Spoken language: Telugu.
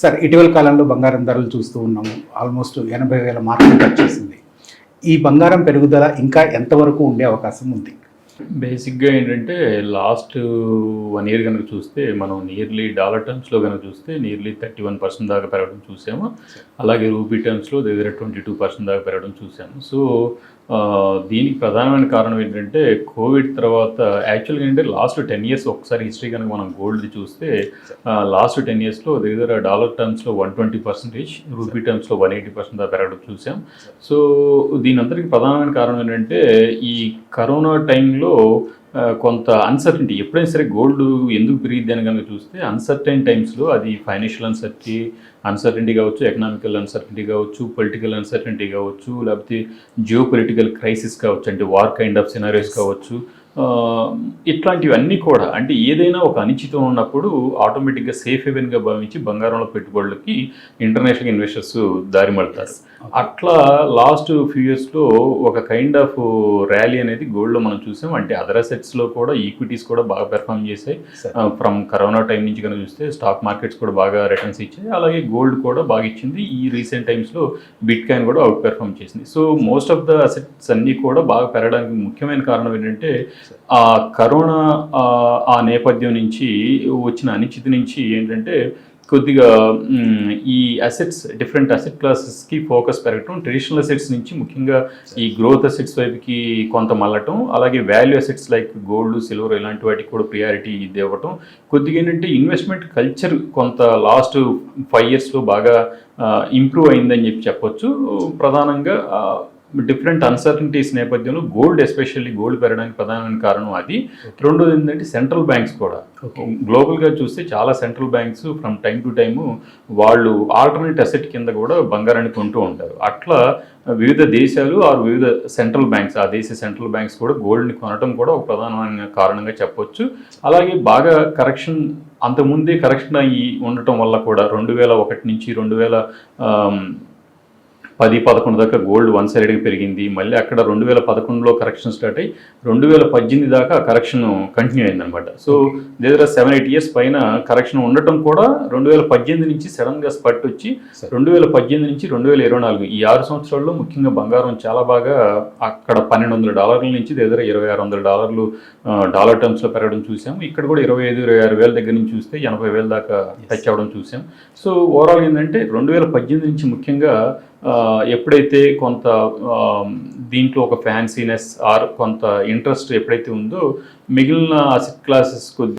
సార్ ఇటీవల కాలంలో బంగారం ధరలు చూస్తూ ఉన్నాము. ఆల్మోస్ట్ 80,000 మార్కులు టచ్ చేసింది. ఈ బంగారం పెరుగుదల ఇంకా ఎంతవరకు ఉండే అవకాశం ఉంది? బేసిక్‌గా ఏంటంటే లాస్ట్ 1 ఇయర్ గనుక చూస్తే మనం నియర్లీ డాలర్ టర్మ్స్‌లో గనుక చూస్తే నియర్లీ 31% దాకా పెరగడం చూసాము. అలాగే రూపీ టర్మ్స్‌లో దగ్గర 22% దాకా పెరగడం చూసాము. సో, దీనికి ప్రధానమైన కారణం ఏంటంటే కోవిడ్ తర్వాత యాక్చువల్‌గా ఏంటంటే లాస్ట్ 10 ఇయర్స్ ఒకసారి హిస్టరీ కనుక మనం గోల్డ్‌ది చూస్తే లాస్ట్ 10 ఇయర్స్‌లో దగ్గర డాలర్ టర్మ్స్‌లో 120%, రూపీ టర్మ్స్‌లో 180% దాకా పెరగడం చూసాం. సో, దీనంతటికి ప్రధానమైన కారణం ఏంటంటే ఈ కరోనా టైంలో కొంత అన్సర్టనిటీ ఎప్పుడైనా సరే గోల్డ్ ఎందుకు పెరిగిద్ది అని కనుక చూస్తే అన్సర్టైన్ టైమ్స్లో అది ఫైనాన్షియల్ అన్సర్టనిటీ కావచ్చు, ఎకనామికల్ అన్సర్టనిటీ కావచ్చు, పొలిటికల్ అన్సర్టనిటీ కావచ్చు, లేకపోతే జియో పొలిటికల్ క్రైసిస్ కావచ్చు, అంటే వార్ కైండ్ ఆఫ్ సినారియోస్ కావచ్చు. ఇట్లాంటివన్నీ కూడా అంటే ఏదైనా ఒక అనిశ్చితం ఉన్నప్పుడు ఆటోమేటిక్గా సేఫ్ హెవెన్గా భావించి బంగారంలో పెట్టుబడులకి ఇంటర్నేషనల్ ఇన్వెస్టర్స్ దారి మళ్తారు. అట్లా లాస్ట్ ఫ్యూ ఇయర్స్లో ఒక కైండ్ ఆఫ్ ర్యాలీ అనేది గోల్డ్లో మనం చూసాం. అంటే అదర్ అసెట్స్లో కూడా ఈక్విటీస్ కూడా బాగా పెర్ఫామ్ చేశాయి. ఫ్రమ్ కరోనా టైం నుంచి కనుక చూస్తే స్టాక్ మార్కెట్స్ కూడా బాగా రిటర్న్స్ ఇచ్చాయి. అలాగే గోల్డ్ కూడా బాగా ఇచ్చింది. ఈ రీసెంట్ టైమ్స్లో బిట్ కాయిన్ కూడా అవుట్ పెర్ఫామ్ చేసింది. So most of the assets అన్నీ కూడా బాగా పెరగడానికి ముఖ్యమైన కారణం ఏంటంటే ఆ కరోనా ఆ నేపథ్యం నుంచి వచ్చిన అనిశ్చితి నుంచి ఏంటంటే కొద్దిగా ఈ అసెట్స్ డిఫరెంట్ అసెట్ క్లాసెస్కి ఫోకస్ పెరగటం, ట్రెడిషనల్ అసెట్స్ నుంచి ముఖ్యంగా ఈ గ్రోత్ అసెట్స్ వైపుకి కొంత మళ్ళటం, అలాగే value assets like gold, silver ఇలాంటి వాటికి కూడా ప్రియారిటీ ఇది ఇవ్వటం. కొద్దిగా ఏంటంటే ఇన్వెస్ట్మెంట్ కల్చర్ కొంత లాస్ట్ 5 ఇయర్స్లో బాగా ఇంప్రూవ్ అయిందని చెప్పొచ్చు. ప్రధానంగా డిఫరెంట్ అన్సర్టనిటీస్ నేపథ్యంలో గోల్డ్ ఎస్పెషల్లీ గోల్డ్ పెరగడానికి ప్రధానమైన కారణం అది. రెండోది ఏంటంటే సెంట్రల్ బ్యాంక్స్ కూడా గ్లోబల్గా చూస్తే చాలా central banks from time to time వాళ్ళు ఆల్టర్నేట్ అసెట్ కింద కూడా బంగారాన్ని కొంటూ ఉంటారు. అట్లా వివిధ దేశాలు వివిధ సెంట్రల్ బ్యాంక్స్ ఆ దేశ సెంట్రల్ బ్యాంక్స్ కూడా గోల్డ్ని కొనడం కూడా ఒక ప్రధానమైన కారణంగా చెప్పొచ్చు. అలాగే బాగా కరెక్షన్ అంతకుముందే కరెక్షన్ అయ్యి ఉండటం వల్ల కూడా 2001 నుంచి 2010-11 దాకా గోల్డ్ వన్ సైడ్గా పెరిగింది. మళ్ళీ అక్కడ 2011లో కరెక్షన్ స్టార్ట్ అయ్యి 2018 దాకా కరెక్షన్ కంటిన్యూ అయిందనమాట. సో దగ్గర 7-8 ఇయర్స్ పైన కరెక్షన్ ఉండటం కూడా 2018 నుంచి సడన్గా స్పట్ వచ్చి 2018 నుంచి 2024 ఈ 6 సంవత్సరాల్లో ముఖ్యంగా బంగారం చాలా బాగా అక్కడ $1,200 నుంచి దగ్గర $2,600 డాలర్ టర్మ్స్లో పెరగడం చూసాం. ఇక్కడ కూడా 25-26 వేల దగ్గర నుంచి చూస్తే 80,000 దాకా టచ్ అవ్వడం చూసాం. సో ఓవరాల్ ఏంటంటే 2018 నుంచి ముఖ్యంగా ఎప్పుడైతే కొంత దీంట్లో ఒక ఫ్యాన్సీనెస్ కొంత ఇంట్రెస్ట్ ఎప్పుడైతే ఉందో మిగిలిన అసెట్ క్లాసెస్ కొద్ది